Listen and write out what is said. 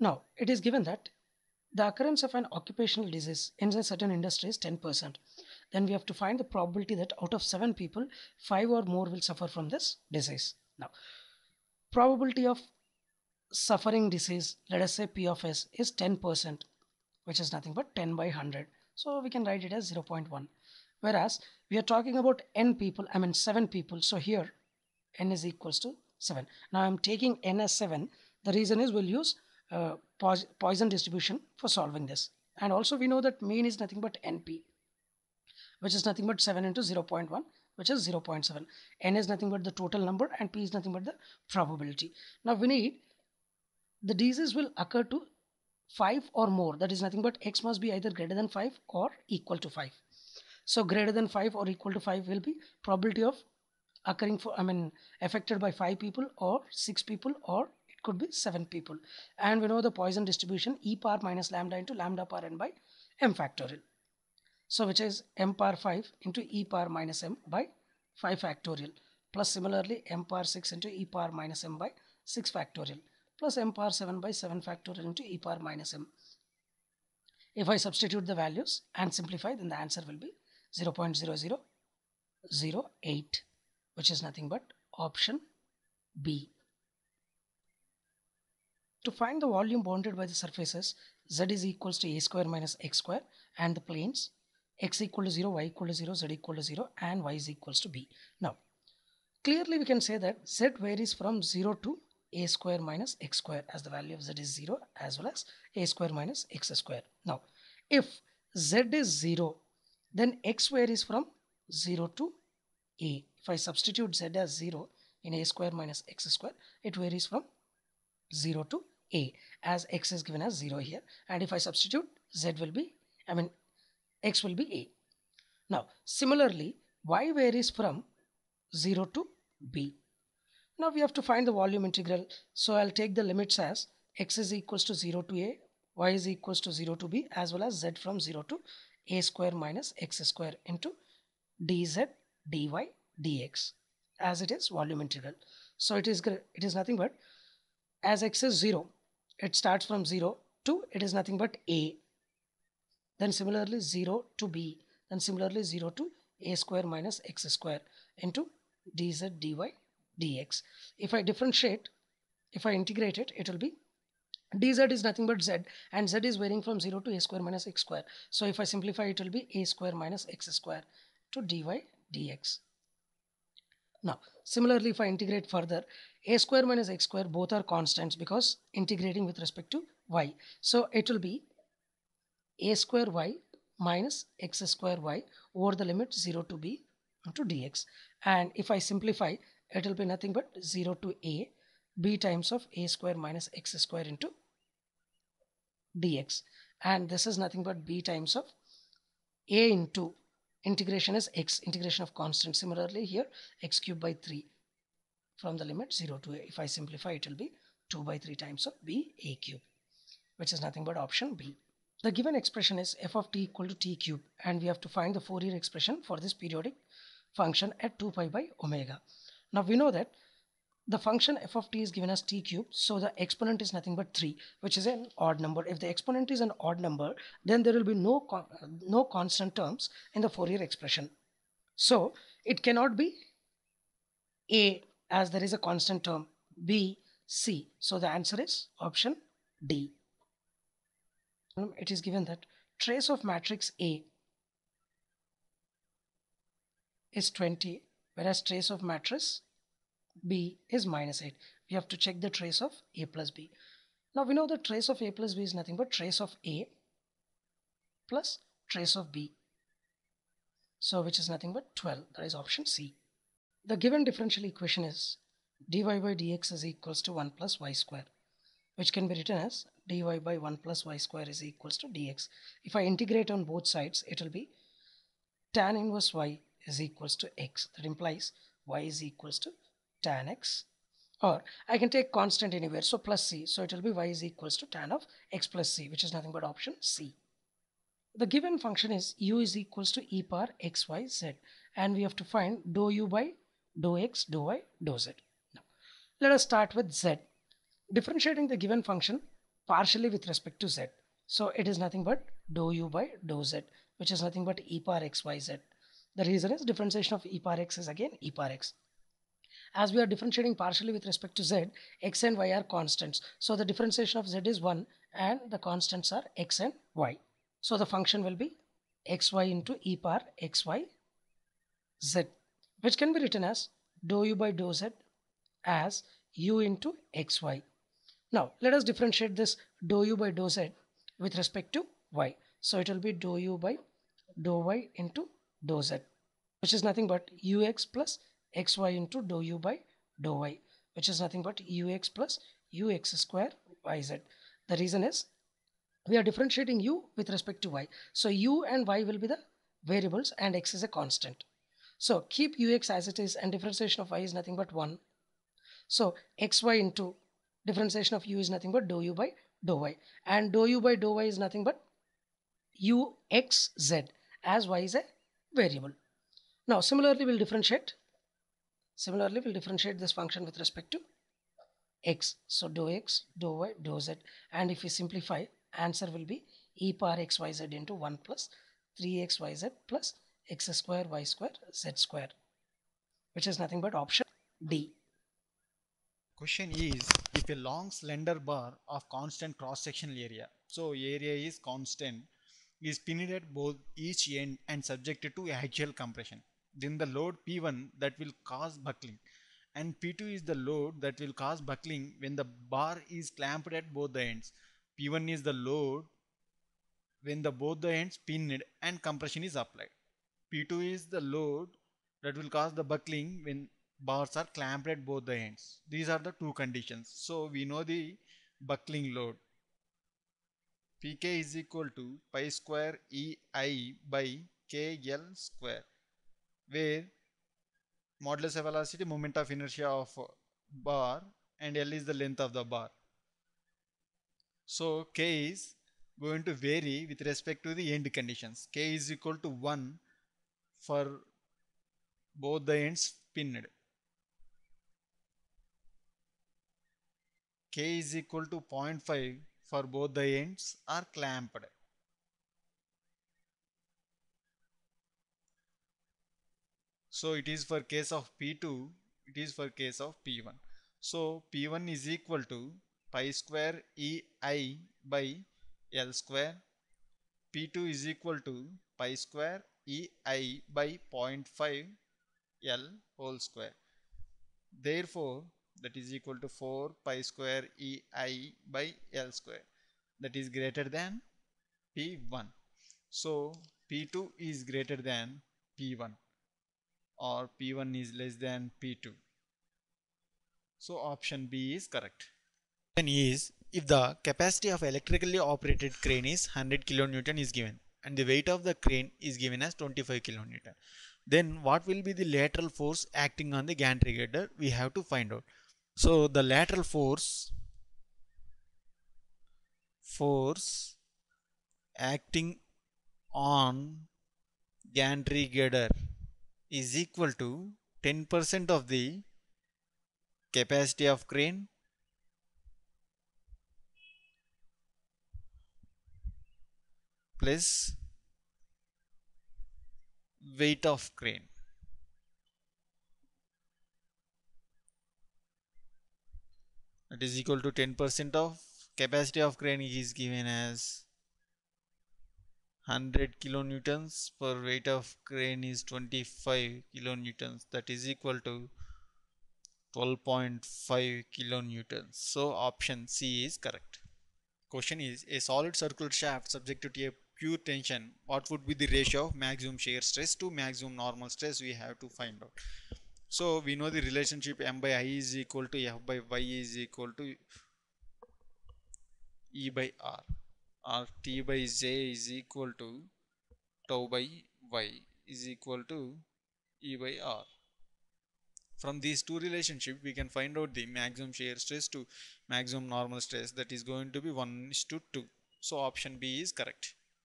Now, it is given that the occurrence of an occupational disease in a certain industry is 10%. Then we have to find the probability that out of 7 people, 5 or more will suffer from this disease. Now, probability of suffering disease, let us say P of S, is 10%, which is nothing but 10 by 100. So we can write it as 0.1. Whereas we are talking about n people, I mean 7 people. So here n is equals to 7. Now I'm taking n as 7. The reason is we'll use Poisson distribution for solving this. And also we know that mean is nothing but NP, which is nothing but 7 into 0.1, which is 0.7. N is nothing but the total number and P is nothing but the probability. Now we need the disease will occur to 5 or more. That is nothing but X must be either greater than 5 or equal to 5. So greater than 5 or equal to 5 will be probability of occurring for, affected by 5 people or 6 people, or it could be 7 people. And we know the Poisson distribution e power minus lambda into lambda power n by m factorial. So which is m power 5 into e power minus m by 5 factorial, plus similarly m power 6 into e power minus m by 6 factorial, plus m power 7 by 7 factorial into e power minus m. If I substitute the values and simplify, then the answer will be 0.0008, which is nothing but option B. To find the volume bounded by the surfaces z is equals to a square minus x square and the planes x equal to 0, y equal to 0, z equal to 0 and y is equals to b. Now, clearly we can say that z varies from 0 to a square minus x square, as the value of z is 0, as well as a square minus x square. Now, if z is 0, then x varies from 0 to a. If I substitute z as 0 in a square minus x square, it varies from 0 to a, as x is given as 0 here. And if I substitute, z will be, x will be a. Now, similarly, y varies from 0 to b. Now we have to find the volume integral. So I'll take the limits as x is equals to 0 to a, y is equals to 0 to b, as well as z from 0 to a square minus x square into dz dy dx, as it is volume integral. So it is nothing but, as x is 0, it starts from 0 to, it is nothing but a, then similarly 0 to b, then similarly 0 to a square minus x square into dz dy dx. If I differentiate, if I integrate it, it will be dz is nothing but z, and z is varying from 0 to a square minus x square. So if I simplify, it will be a square minus x square to dy dx. Now, similarly, if I integrate further, a square minus x square, both are constants because integrating with respect to y. So it will be a square y minus x square y over the limit 0 to b into dx. And if I simplify, it will be nothing but 0 to a, b times of a square minus x square into dx. And this is nothing but b times of a into integration is x, integration of constant. Similarly here, x cube by 3 from the limit 0 to a. If I simplify, it will be 2 by 3 times of b a cube, which is nothing but option B. The given expression is f of t equal to t cube, and we have to find the Fourier expression for this periodic function at 2 pi by omega. Now we know that the function f of t is given as t cube, so the exponent is nothing but 3, which is an odd number. If the exponent is an odd number, then there will be no constant terms in the Fourier expression. So it cannot be a, as there is a constant term, b, c. So the answer is option D. It is given that trace of matrix A is 20, whereas trace of matrix B is minus 8. We have to check the trace of A plus B. Now we know the trace of A plus B is nothing but trace of A plus trace of B. So which is nothing but 12. That is option C. The given differential equation is dy by dx is equals to 1 plus y square, which can be written as dy by 1 plus y square is equals to dx. If I integrate on both sides, it will be tan inverse y is equals to x. That implies y is equals to tan x, or I can take constant anywhere, so plus c. So it will be y is equals to tan of x plus c, which is nothing but option C. The given function is u is equals to e power x y z, and we have to find dou u by dou x, dou y, dou z. Now let us start with z. Differentiating the given function, partially with respect to z. So it is nothing but dou u by dou z, which is nothing but e power x y z. The reason is differentiation of e power x is again e power x. As we are differentiating partially with respect to z, x and y are constants. So the differentiation of z is 1 and the constants are x and y. So the function will be xy into e power xy z, which can be written as dou u by dou z as u into xy. Now let us differentiate this dou u by dou z with respect to y. So it will be dou u by dou y into dou z, which is nothing but ux plus xy into dou u by dou y, which is nothing but ux plus ux square yz. The reason is we are differentiating u with respect to y. So u and y will be the variables and x is a constant. So keep ux as it is and differentiation of y is nothing but 1. So xy into differentiation of u is nothing but dou u by dou y, and dou u by dou y is nothing but uxz as y is a variable. Now similarly we'll differentiate this function with respect to x. So dou x, dou y, dou z, and if we simplify, answer will be e power xyz into 1 plus 3xyz plus x square y square z square, which is nothing but option D. Question is, if a long slender bar of constant cross-sectional area, so area is constant, is pinned at both each end and subjected to axial compression, then the load P1 that will cause buckling and P2 is the load that will cause buckling when the bar is clamped at both the ends. P1 is the load when both the ends pinned and compression is applied. P2 is the load that will cause the buckling when bars are clamped at both the ends. These are the two conditions. So we know the buckling load. Pk is equal to pi square ei by kl square, where modulus of velocity, moment of inertia of bar, and L is the length of the bar. So K is going to vary with respect to the end conditions. K is equal to 1 for both the ends pinned. K is equal to 0.5 for both the ends are clamped. So it is for case of P2, it is for case of P1. So P1 is equal to pi square ei by L square. P2 is equal to pi square ei by 0.5 L whole square. Therefore, that is equal to 4 pi square ei by L square. That is greater than P1. So P2 is greater than P1 or P1 is less than P2. So option B is correct. Then is, if the capacity of electrically operated crane is 100 kilonewton is given and the weight of the crane is given as 25 kilonewton, then what will be the lateral force acting on the gantry girder? We have to find out. So the lateral force acting on gantry girder is equal to 10% of the capacity of crane plus weight of crane. That is equal to 10% of capacity of crane is given as 100 kilonewtons per weight of crane is 25 kilonewtons, that is equal to 12.5 kilonewtons. So option C is correct. Question is, a solid circular shaft subjected to a pure tension, what would be the ratio of maximum shear stress to maximum normal stress? We have to find out. So we know the relationship M by I is equal to F by Y is equal to E by R, or T by J is equal to tau by Y is equal to E by R. From these two relationships, we can find out the maximum shear stress to maximum normal stress, that is going to be 1:2. So option B is correct.